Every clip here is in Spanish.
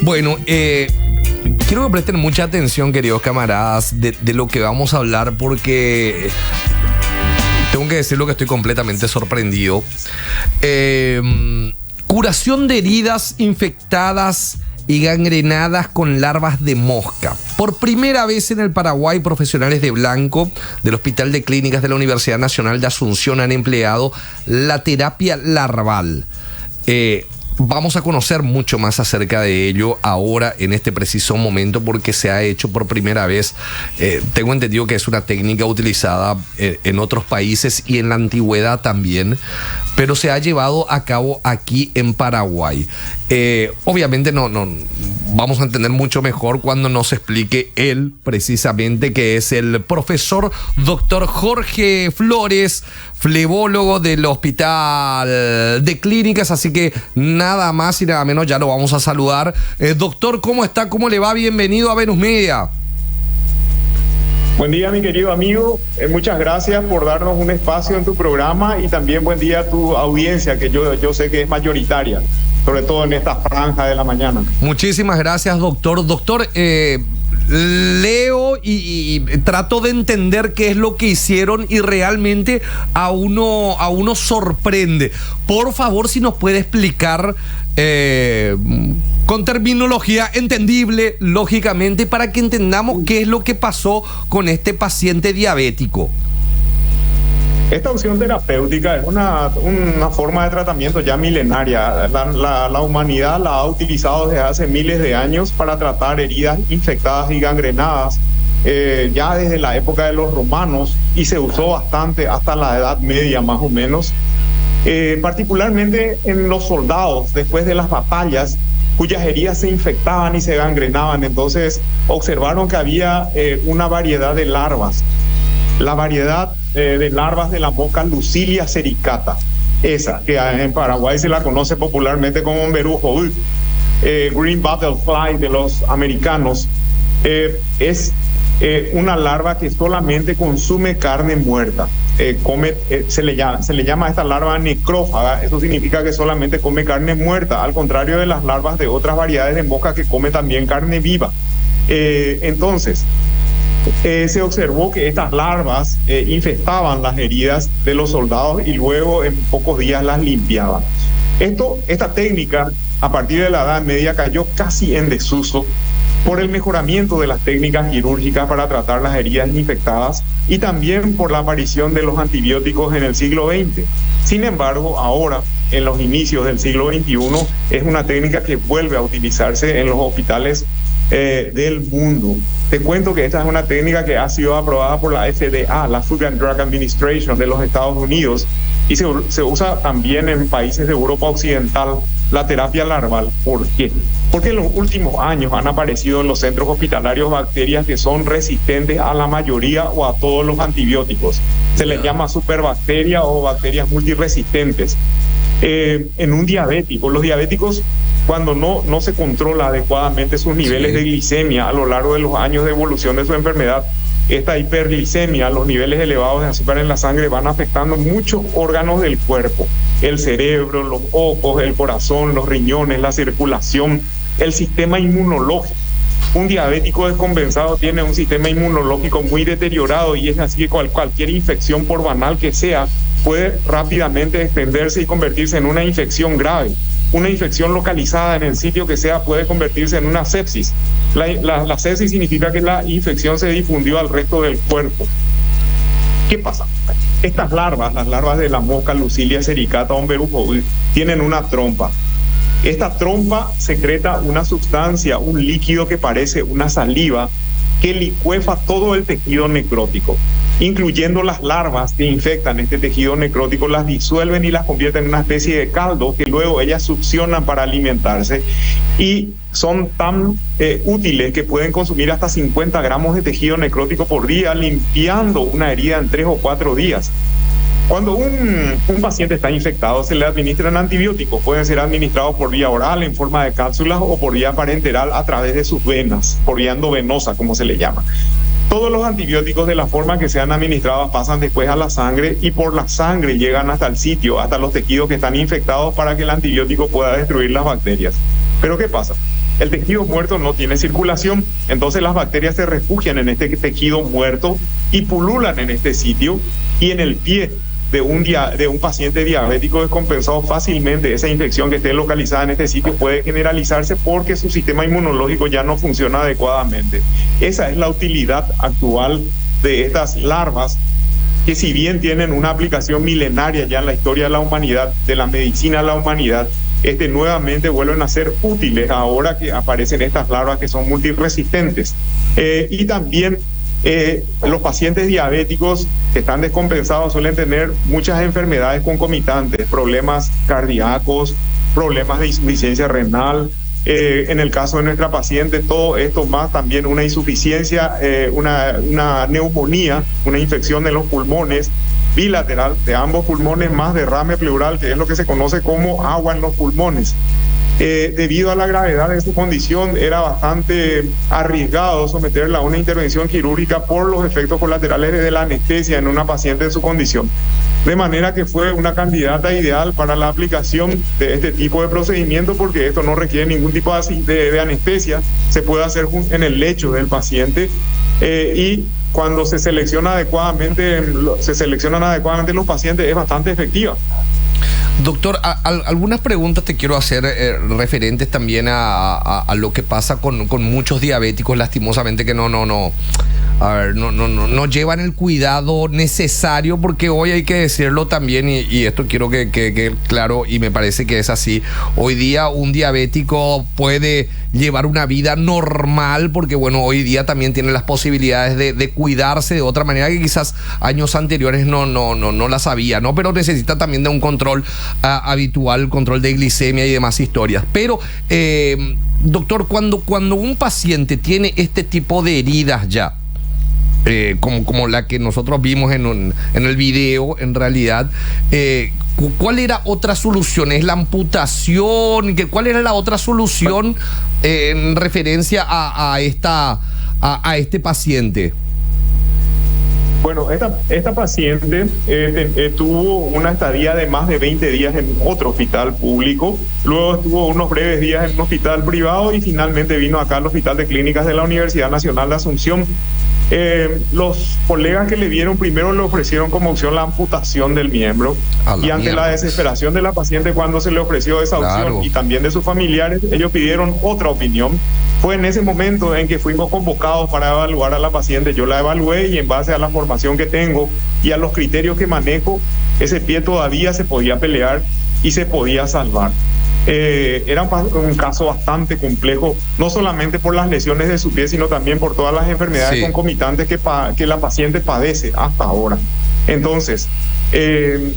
Bueno, quiero que presten mucha atención, queridos camaradas, de lo que vamos a hablar, porque tengo que decirlo que estoy completamente sorprendido. Curación de heridas infectadas y gangrenadas con larvas de mosca. Por primera vez en el Paraguay, profesionales de blanco del Hospital de Clínicas de la Universidad Nacional de Asunción han empleado la terapia larval. Vamos a conocer mucho más acerca de ello ahora, en este preciso momento, porque se ha hecho por primera vez. Tengo entendido que es una técnica utilizada en otros países y en la antigüedad también, pero se ha llevado a cabo aquí en Paraguay. Obviamente no vamos a entender mucho mejor cuando nos explique él, precisamente, que es el profesor doctor Jorge Flores, flebólogo del Hospital de Clínicas. Así que nada más y nada menos, ya lo vamos a saludar. Doctor, ¿cómo está? ¿Cómo le va? Bienvenido a Venus Media. Buen día, mi querido amigo. Muchas gracias por darnos un espacio en tu programa, y también buen día a tu audiencia, que yo sé que es mayoritaria, sobre todo en esta franja de la mañana. Muchísimas gracias, doctor. Doctor, leo y trato de entender qué es lo que hicieron, y realmente a uno sorprende. Por favor, si nos puede explicar con terminología entendible, lógicamente, para que entendamos qué es lo que pasó con este paciente diabético. Esta opción terapéutica es una forma de tratamiento ya milenaria. La humanidad la ha utilizado desde hace miles de años para tratar heridas infectadas y gangrenadas, ya desde la época de los romanos, y se usó bastante hasta la Edad Media más o menos, particularmente en los soldados después de las batallas, cuyas heridas se infectaban y se gangrenaban. Entonces observaron que había una variedad de larvas. La variedad de larvas de la mosca Lucilia sericata, esa que en Paraguay se la conoce popularmente como Berujo, Green Butterfly de los americanos, es una larva que solamente consume carne muerta. Se le llama a esta larva necrófaga. Eso significa que solamente come carne muerta, al contrario de las larvas de otras variedades de mosca que come también carne viva. Entonces se observó que estas larvas infestaban las heridas de los soldados y luego en pocos días las limpiaban. Esta técnica, a partir de la Edad Media, cayó casi en desuso por el mejoramiento de las técnicas quirúrgicas para tratar las heridas infectadas, y también por la aparición de los antibióticos en el siglo XX. Sin embargo, ahora, en los inicios del siglo XXI, es una técnica que vuelve a utilizarse en los hospitales del mundo. Te cuento que esta es una técnica que ha sido aprobada por la FDA, la Food and Drug Administration de los Estados Unidos, y se usa también en países de Europa Occidental, la terapia larval. ¿Por qué? Porque en los últimos años han aparecido en los centros hospitalarios bacterias que son resistentes a la mayoría o a todos los antibióticos. Se les llama superbacteria o bacterias multiresistentes. En un diabético, los diabéticos, cuando no se controla adecuadamente sus niveles de glicemia a lo largo de los años de evolución de su enfermedad, esta hiperglicemia, los niveles elevados de azúcar en la sangre, van afectando muchos órganos del cuerpo: el cerebro, los ojos, el corazón, los riñones, la circulación, el sistema inmunológico. Un diabético descompensado tiene un sistema inmunológico muy deteriorado, y es así que cualquier infección, por banal que sea, puede rápidamente extenderse y convertirse en una infección grave. Una infección localizada en el sitio que sea puede convertirse en una sepsis. La sepsis significa que la infección se difundió al resto del cuerpo. ¿Qué pasa? Estas larvas, las larvas de la mosca Lucilia sericata o Berujo, tienen una trompa. Esta trompa secreta una sustancia, un líquido que parece una saliva, que licuefa todo el tejido necrótico, incluyendo las larvas que infectan este tejido necrótico. Las disuelven y las convierten en una especie de caldo que luego ellas succionan para alimentarse, y son tan útiles que pueden consumir hasta 50 gramos de tejido necrótico por día, limpiando una herida en 3 o 4 días. Cuando un paciente está infectado, se le administran antibióticos. Pueden ser administrados por vía oral en forma de cápsulas o por vía parenteral a través de sus venas, por vía endovenosa, como se le llama. Todos los antibióticos, de la forma que sean administrados, pasan después a la sangre, y por la sangre llegan hasta el sitio, hasta los tejidos que están infectados, para que el antibiótico pueda destruir las bacterias. Pero ¿qué pasa? El tejido muerto no tiene circulación, entonces las bacterias se refugian en este tejido muerto y pululan en este sitio, y en el pie de un paciente diabético descompensado fácilmente esa infección que esté localizada en este sitio puede generalizarse porque su sistema inmunológico ya no funciona adecuadamente. Esa es la utilidad actual de estas larvas, que si bien tienen una aplicación milenaria ya en la historia de la humanidad, de la medicina de la humanidad, nuevamente vuelven a ser útiles ahora que aparecen estas larvas que son multiresistentes. Y también los pacientes diabéticos que están descompensados suelen tener muchas enfermedades concomitantes, problemas cardíacos, problemas de insuficiencia renal. En el caso de nuestra paciente, todo esto más también una insuficiencia, una neumonía, una infección de los pulmones bilateral de ambos pulmones, más derrame pleural, que es lo que se conoce como agua en los pulmones. Debido a la gravedad de su condición, era bastante arriesgado someterla a una intervención quirúrgica por los efectos colaterales de la anestesia en una paciente en su condición. De manera que fue una candidata ideal para la aplicación de este tipo de procedimiento, porque esto no requiere ningún tipo de anestesia, se puede hacer en el lecho del paciente, y cuando se seleccionan adecuadamente los pacientes es bastante efectiva. Doctor, algunas preguntas te quiero hacer referentes también a lo que pasa con muchos diabéticos, lastimosamente, que no llevan el cuidado necesario, porque hoy hay que decirlo también, y esto quiero que quede claro, y me parece que es así. Hoy día un diabético puede llevar una vida normal, porque bueno, hoy día también tiene las posibilidades de cuidarse de otra manera que quizás años anteriores no las había, ¿no? Pero necesita también de un control habitual, control de glicemia y demás historias. Pero, doctor, cuando un paciente tiene este tipo de heridas ya, como la que nosotros vimos en el video, en realidad, ¿cuál era otra solución? ¿Es la amputación? ¿Cuál era la otra solución en referencia a este paciente? Bueno, esta paciente tuvo una estadía de más de 20 días en otro hospital público, luego estuvo unos breves días en un hospital privado y finalmente vino acá al Hospital de Clínicas de la Universidad Nacional de Asunción. Los colegas que le vieron primero le ofrecieron como opción la amputación del miembro, y ante la desesperación de la paciente cuando se le ofreció esa opción, y también de sus familiares, ellos pidieron otra opinión. Fue en ese momento en que fuimos convocados para evaluar a la paciente. Yo la evalué y en base a la formación que tengo y a los criterios que manejo, ese pie todavía se podía pelear y se podía salvar. Era un caso bastante complejo, no solamente por las lesiones de su pie, sino también por todas las enfermedades concomitantes que la paciente padece hasta ahora. Entonces,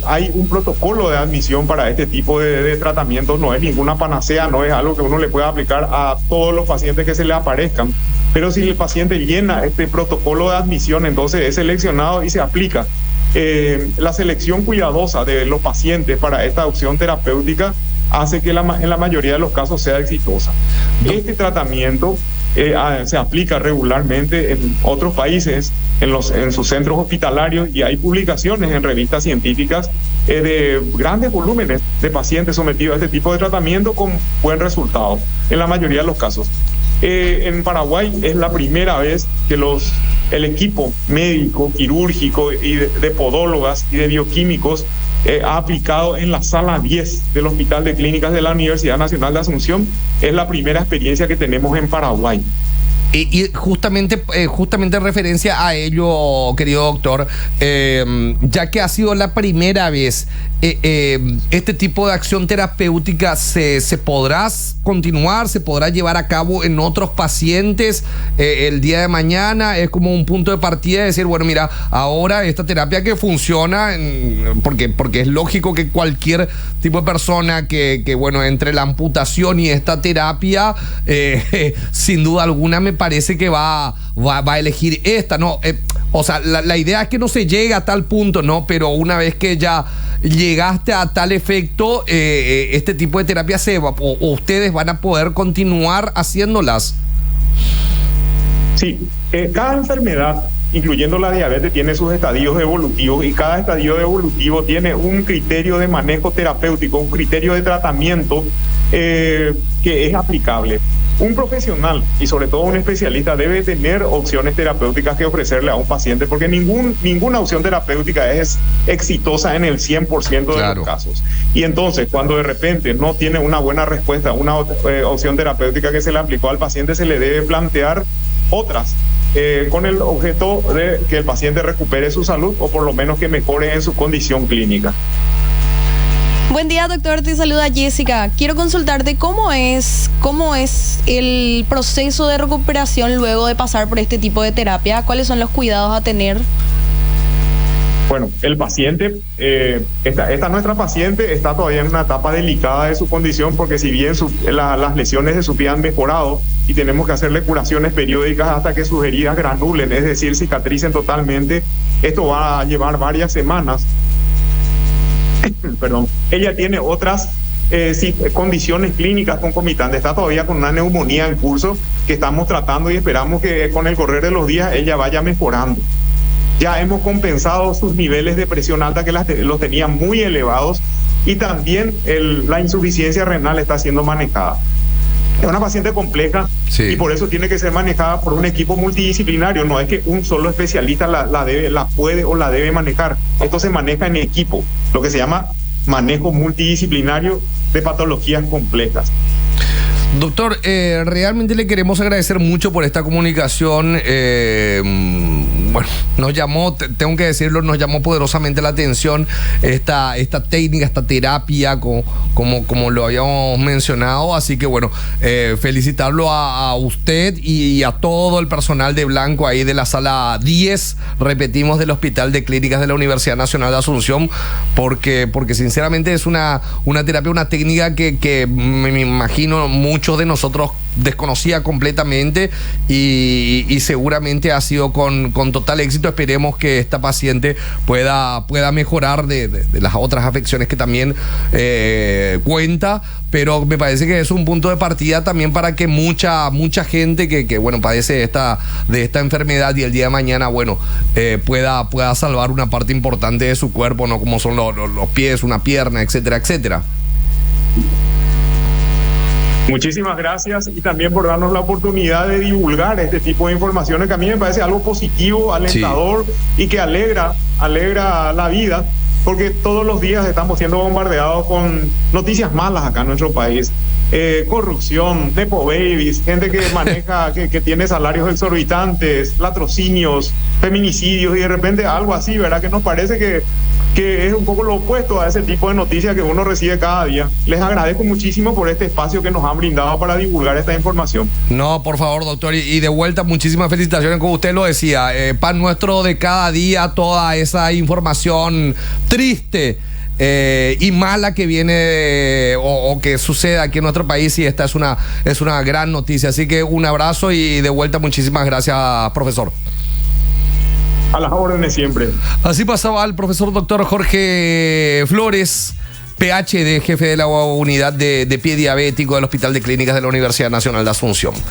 hay un protocolo de admisión para este tipo de tratamientos. No es ninguna panacea, no es algo que uno le pueda aplicar a todos los pacientes que se le aparezcan, pero si el paciente llena este protocolo de admisión, entonces es seleccionado y se aplica. La selección cuidadosa de los pacientes para esta opción terapéutica hace que en la mayoría de los casos sea exitosa. Este tratamiento se aplica regularmente en otros países, en sus centros hospitalarios, y hay publicaciones en revistas científicas de grandes volúmenes de pacientes sometidos a este tipo de tratamiento con buen resultado, en la mayoría de los casos. En Paraguay es la primera vez que el equipo médico, quirúrgico y de podólogas y de bioquímicos ha aplicado en la sala 10 del Hospital de Clínicas de la Universidad Nacional de Asunción. Es la primera experiencia que tenemos en Paraguay. Y justamente en referencia a ello, querido doctor, ya que ha sido la primera vez, este tipo de acción terapéutica se podrá continuar, se podrá llevar a cabo en otros pacientes el día de mañana. Es como un punto de partida de decir, bueno, mira, ahora esta terapia que funciona, porque es lógico que cualquier tipo de persona que bueno, entre la amputación y esta terapia, sin duda alguna me parece que va a elegir esta, ¿no? O sea, la idea es que no se llegue a tal punto, ¿no? Pero una vez que ya llegaste a tal efecto, este tipo de terapia o ustedes van a poder continuar haciéndolas. Sí, cada enfermedad, incluyendo la diabetes, tiene sus estadios evolutivos, y cada estadio evolutivo tiene un criterio de manejo terapéutico, un criterio de tratamiento que es aplicable. Un profesional y sobre todo un especialista debe tener opciones terapéuticas que ofrecerle a un paciente, porque ninguna opción terapéutica es exitosa en el 100% de los casos. Y entonces, cuando de repente no tiene una buena respuesta, una opción terapéutica que se le aplicó al paciente, se le debe plantear otras, con el objeto de que el paciente recupere su salud o por lo menos que mejore en su condición clínica. Buen día, doctor. Te saluda Jessica. Quiero consultarte cómo es el proceso de recuperación luego de pasar por este tipo de terapia. ¿Cuáles son los cuidados a tener? Bueno, el paciente, esta nuestra paciente está todavía en una etapa delicada de su condición, porque si bien las lesiones de su pie han mejorado y tenemos que hacerle curaciones periódicas hasta que sus heridas granulen, es decir, cicatricen totalmente, esto va a llevar varias semanas. Perdón, ella tiene otras condiciones clínicas concomitantes, está todavía con una neumonía en curso que estamos tratando y esperamos que con el correr de los días ella vaya mejorando. Ya hemos compensado sus niveles de presión alta que los tenía muy elevados, y también la insuficiencia renal está siendo manejada. Es una paciente compleja, sí, y por eso tiene que ser manejada por un equipo multidisciplinario. No es que un solo especialista la puede o la debe manejar. Esto se maneja en equipo, lo que se llama manejo multidisciplinario de patologías complejas. Doctor, realmente le queremos agradecer mucho por esta comunicación. Bueno, nos llamó, tengo que decirlo, nos llamó poderosamente la atención esta técnica, esta terapia, como lo habíamos mencionado. Así que bueno, felicitarlo a usted y a todo el personal de Blanco ahí de la sala 10, repetimos, del Hospital de Clínicas de la Universidad Nacional de Asunción, porque sinceramente es una terapia, una técnica que me imagino muchos de nosotros desconocía completamente, y seguramente ha sido con total éxito. Esperemos que esta paciente pueda mejorar de las otras afecciones que también cuenta, pero me parece que es un punto de partida también para que mucha gente que bueno, padece de esta enfermedad y el día de mañana, bueno, pueda salvar una parte importante de su cuerpo, ¿no? Como son los pies, una pierna, etcétera, etcétera. Muchísimas gracias, y también por darnos la oportunidad de divulgar este tipo de informaciones, que a mí me parece algo positivo, alentador, sí, y que alegra la vida, porque todos los días estamos siendo bombardeados con noticias malas acá en nuestro país. Corrupción, nepo babies, gente que maneja, que tiene salarios exorbitantes, latrocinios, feminicidios, y de repente algo así, ¿verdad? Que nos parece que es un poco lo opuesto a ese tipo de noticias que uno recibe cada día. Les agradezco muchísimo por este espacio que nos han brindado para divulgar esta información. No, por favor, doctor, y de vuelta muchísimas felicitaciones, como usted lo decía, pan nuestro de cada día, toda esa información triste y mala que viene o que sucede aquí en nuestro país, y esta es una gran noticia. Así que un abrazo y de vuelta muchísimas gracias, profesor. A las órdenes siempre. Así pasaba el profesor doctor Jorge Flores, PhD, jefe de la unidad de pie diabético del Hospital de Clínicas de la Universidad Nacional de Asunción.